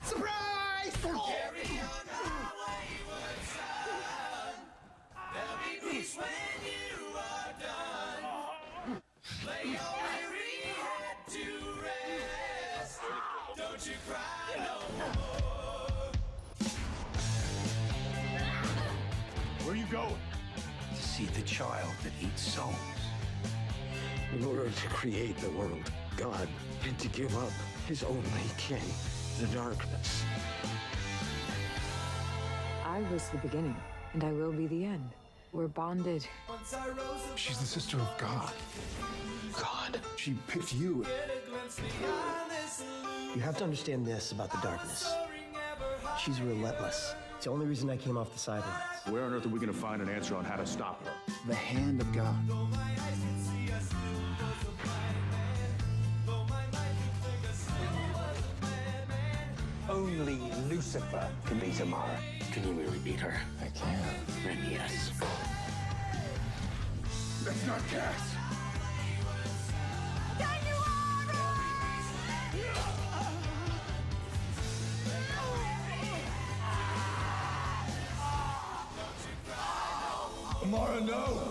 Surprise! Carry on my wayward son. There'll be peace when you are done. Lay your weary head to rest. Don't you cry no more. Where are you going? To see the child that eats souls. In order to create the world, God had to give up his only kin, the darkness. I was the beginning, and I will be the end. We're bonded. She's the sister of God. God. She picked you. You have to understand this about the darkness. She's relentless. It's the only reason I came off the sidelines. Where on earth are we going to find an answer on how to stop her? The hand of God. Only Lucifer can beat Amara. Can you really beat her? I can. Then yes. That's not Cass. Amara, no!